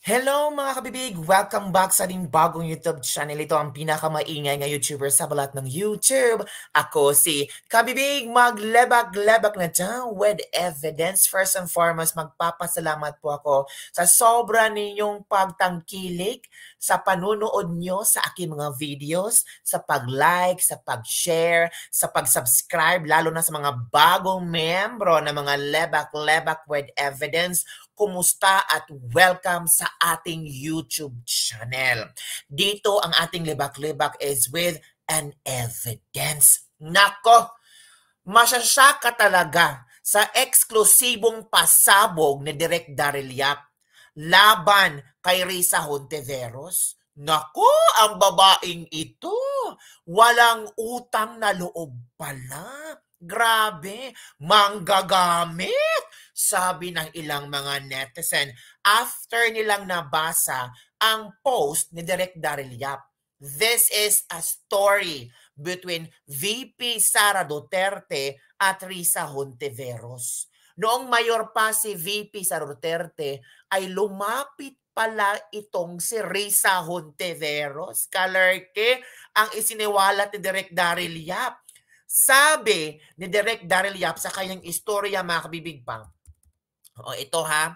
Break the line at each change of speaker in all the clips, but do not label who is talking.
Hello mga kabibig! Welcome back sa ating bagong YouTube channel. Ito ang pinakamaingay na YouTuber sa balat ng YouTube. Ako si Kabibig, maglebak-lebak na dyan with evidence. First and foremost, magpapasalamat po ako sa sobra ninyong pagtangkilik sa panunood nyo sa aking mga videos, sa pag-like, sa pag-share, sa pag-subscribe, lalo na sa mga bagong membro na mga lebak-lebak with evidence. Kumusta at welcome sa ating YouTube channel. Dito ang ating libak-libak is with an evidence. Nako, masyasaka talaga sa eksklusibong pasabog ni Direk Daryl Yap laban kay Risa Hontiveros. Nako, ang babaeng ito, walang utang na loob pala. Grabe, manggagamit, sabi ng ilang mga netizen after nilang nabasa ang post ni Direk Daryl Yap. This is a story between VP Sara Duterte at Risa Hontiveros. Noong mayor pa si VP Sara Duterte ay lumapit pala itong si Risa Hontiveros. Kalerke ang isiniwalat ni Direk Daryl Yap. Sabi ni Direk Daryl Yap sa kanyang istorya mga kabibig pa, ito ha,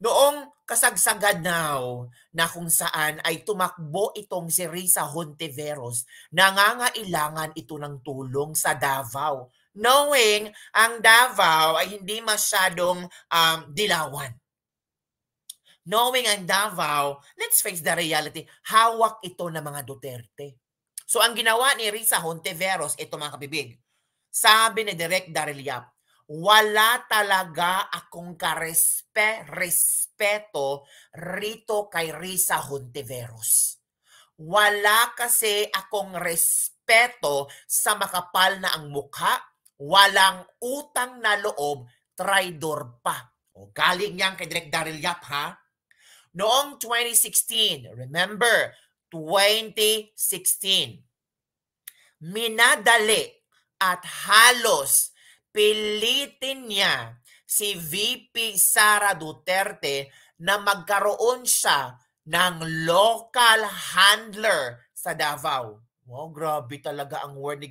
noong kasagsagan now na kung saan ay tumakbo itong si Risa Hontiveros, nangangailangan ito ng tulong sa Davao. Knowing ang Davao ay hindi masyadong dilawan. Knowing ang Davao, let's face the reality, hawak ito ng mga Duterte. So ang ginawa ni Risa Hontiveros, ito mga kabibig, sabi ni Direk Daryl Yap, wala talaga akong respeto rito kay Risa Hontiveros. Wala kasi akong respeto sa makapal na ang mukha, walang utang na loob, traidor pa. O, galing yan kay Direk Daryl Yap ha. Noong 2016, remember, 2016, minadali at halos pilitin niya si VP Sara Duterte na magkaroon siya ng local handler sa Davao. Wow, grabe talaga ang word ni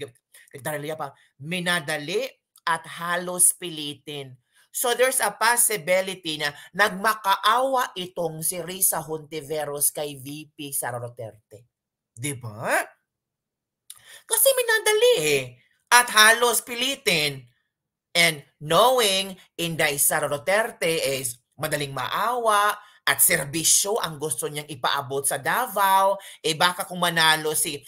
Daryl Yap. Minadali at halos pilitin. So there's a possibility na nagmakaawa itong si Risa Hontiveros kay VP Sara Duterte. Di ba? Kasi minadali at halos pilitin. And knowing Inday Sara Duterte is madaling maawa at serbisyo ang gusto niyang ipaabot sa Davao, baka kung manalo si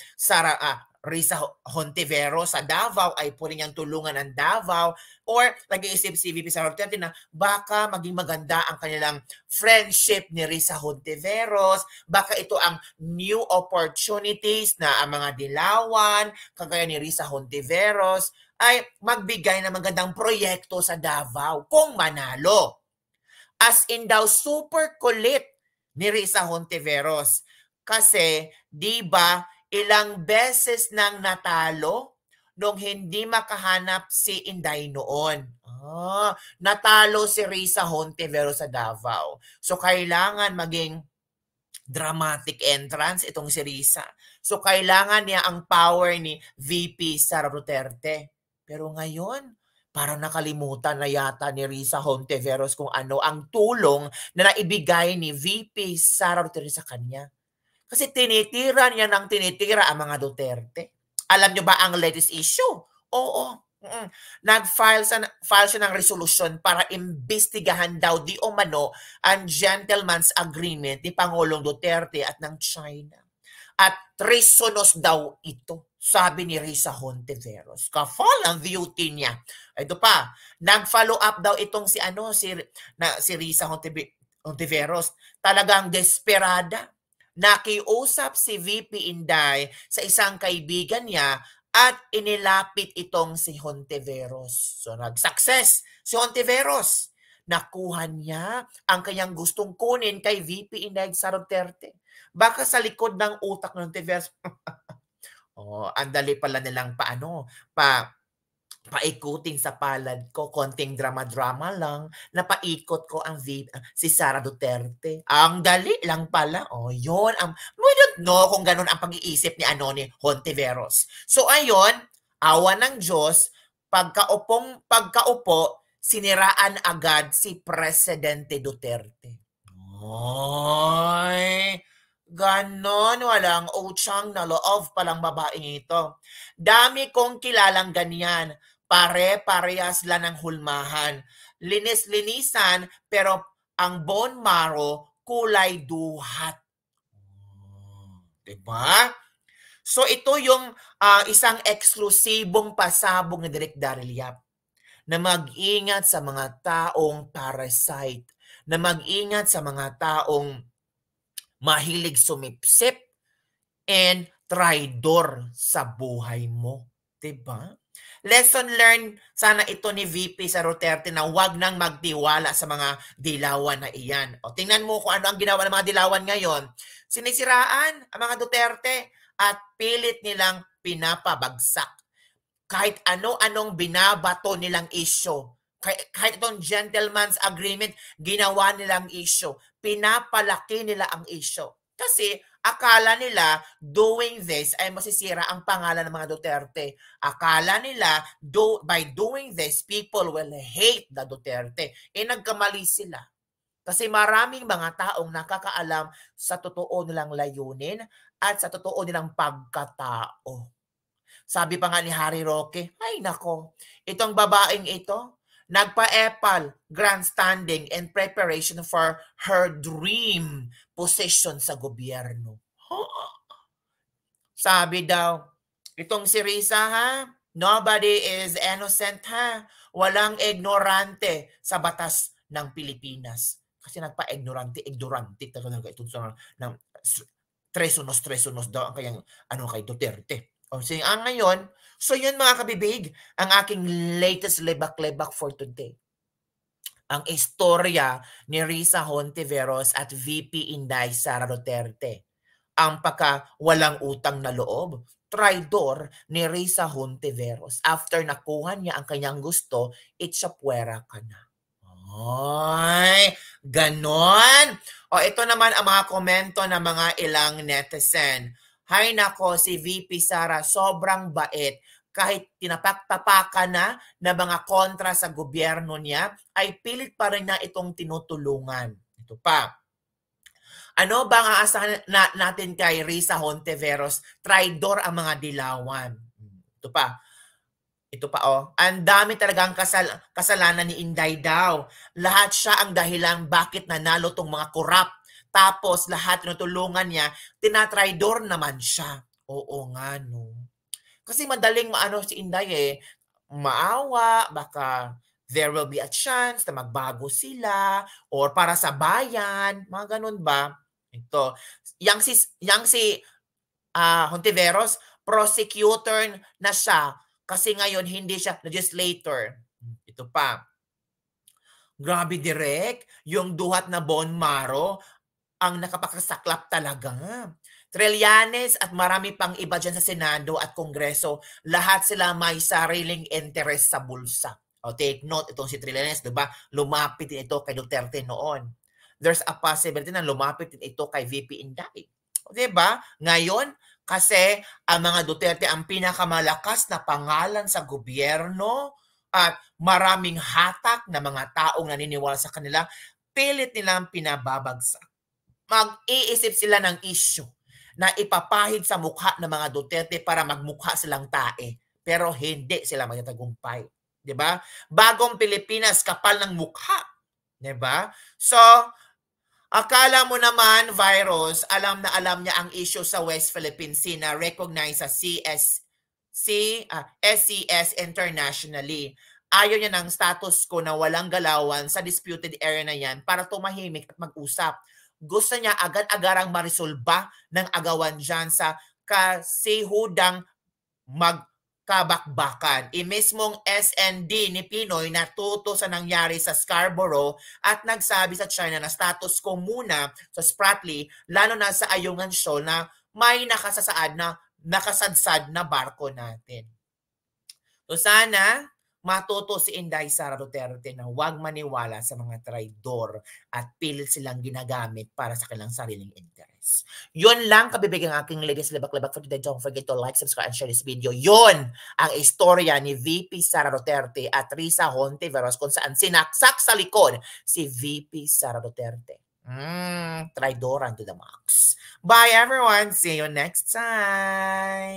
Risa Hontiveros sa Davao ay pwede niyang tulungan ang Davao, or nag-iisip si VP Sara Duterte na baka maging maganda ang kanilang friendship ni Risa Hontiveros, baka ito ang new opportunities na ang mga dilawan kagaya ni Risa Hontiveros ay magbigay ng magandang proyekto sa Davao kung manalo. As in daw, super kulit ni Risa Hontiveros. Kasi, di ba, ilang beses nang natalo nung hindi makahanap si Inday noon. Natalo si Risa Hontiveros sa Davao. So, kailangan maging dramatic entrance itong si Risa. So, kailangan niya ang power ni VP Sara Duterte. Pero ngayon, parang nakalimutan na yata ni Risa Hontiveros kung ano ang tulong na naibigay ni VP Sara Duterte sa kanya. Kasi tinitira niya ng tinitira ang mga Duterte. Alam niyo ba ang latest issue? Oo. Nag-file siya ng resolusyon para imbestigahan daw di umano ang gentleman's agreement ni Pangulong Duterte at ng China. At treasonous daw ito, sabi ni Risa Hontiveros. Kafal ang duty niya. Ito pa, nag-follow up daw itong si Risa Hontiveros. Talagang desperada. Nakiusap si VP Inday sa isang kaibigan niya at inilapit itong si Hontiveros. So nag-success si Hontiveros. Nakuha niya ang kanyang gustong kunin kay VP Inday Sara Duterte. Baka sa likod ng utak ng Hontiveros, ang dali pala nilang paikutin sa palad ko, konting drama-drama lang, napaikot ko ang si Sara Duterte. Ang dali lang pala. Oh, yun. We don't know kung ganun ang pag-iisip ni Hontiveros. So, ayun, awa ng Diyos, pagkaupo, siniraan agad si Presidente Duterte. Ay, ganon, walang utang na loob palang babaeng ito. Dami kong kilalang ganyan. Pare-parehas lang ng hulmahan. Linis-linisan, pero ang bone marrow, kulay duhat. Diba? So ito yung isang eksklusibong pasabog ni Direk Daryl Yap na mag-ingat sa mga taong parasite, na mag-ingat sa mga taong mahilig sumipsip and traidor sa buhay mo. Diba? Lesson learned sana ito ni VP sa Duterte na wag nang magtiwala sa mga dilawan na iyan. O tingnan mo kung ano ang ginawa ng mga dilawan ngayon. Sinisiraan ang mga Duterte at pilit nilang pinapabagsak. Kahit ano-anong binabato nilang issue. Kahit itong gentleman's agreement, ginawa nilang issue. Pinapalaki nila ang issue. Kasi akala nila doing this ay masisira ang pangalan ng mga Duterte. Akala nila by doing this, people will hate the Duterte. Nagkamali sila. Kasi maraming mga taong nakakaalam sa totoo nilang layunin at sa totoo nilang pagkatao. Sabi pa nga ni Harry Roque, ay nako, itong babaeng ito, nagpa-epal, grandstanding, and preparation for her dream position sa gobyerno. Sabi daw, itong si Risa ha, nobody is innocent ha. Walang ignorante sa batas ng Pilipinas. Kasi nagpa-ignorante talaga ito ng tresunos daw ang kayang kay Duterte. O sige, ngayon, so yun mga kabibig, ang aking latest lebak-lebak for today. Ang istorya ni Risa Hontiveros at VP Inday Sara Duterte. Ang walang utang na loob, traidor ni Risa Hontiveros. After nakuha niya ang kanyang gusto, itsapwera ka na. Ay, ganon. O ito naman ang mga komento ng mga ilang netizen. Hay nako, si VP Sara sobrang bait. Kahit tinapak-tapakan na ng mga kontra sa gobyerno niya, ay pilit pa rin na itong tinutulungan. Ito pa. Ano bang aasahan natin kay Risa Hontiveros? Traidor ang mga dilawan. Ito pa. Ang dami talagang kasalanan ni Inday daw. Lahat siya ang dahilan bakit nanalo tong mga korap. Tapos lahat tinutulungan niya, tinatraidor naman siya. Oo nga, no. Kasi madaling si Inday maawa, baka there will be a chance na magbago sila or para sa bayan, mga ganun ba? Ito, yang si Hontiveros, prosecutor na siya kasi ngayon hindi siya legislator. Ito pa. Grabe direct, yung duhat na bone marrow, ang nakapakasaklap talaga. Trillanes at marami pang iba dyan sa Senado at Kongreso, lahat sila may sariling interest sa bulsa. O take note, itong si Trillanes, diba? Lumapit din ito kay Duterte noon. There's a possibility na lumapit din ito kay VP Inday. O diba? Ngayon, kasi ang mga Duterte ang pinakamalakas na pangalan sa gobyerno at maraming hatak na mga taong naniniwala sa kanila, pilit nilang pinababagsak. Mag-iisip sila ng issue na ipapahid sa mukha ng mga Duterte para magmukha silang tae. Pero hindi sila magtatagumpay. Diba? Bagong Pilipinas, kapal ng mukha. Diba? So, akala mo naman, Virus, alam na alam niya ang issue sa West Philippine Sea na recognized sa SCS internationally. Ayaw niya ng status quo na walang galawan sa disputed area na yan para tumahimik at mag-usap. Gusto niya agad-agarang marisolba ng agawan dyan sa kasihudang magkabakbakan. Mismong SND ni Pinoy natuto sa nangyari sa Scarborough at nagsabi sa China na status quo muna sa Spratly, lalo na sa Ayungan Shoal na may nakasadsad na barko natin. So sana matuto si Inday Sara Duterte na huwag maniwala sa mga traidor at pilit silang ginagamit para sa kanilang sariling interes. Yun lang kabibigang aking ladies libak-libak for today. Don't forget to like, subscribe, and share this video. Yun ang istorya ni VP Sara Duterte at Risa Hontiveros kung saan sinaksak sa likod si VP Sara Duterte. Traidoran to the max. Bye everyone. See you next time.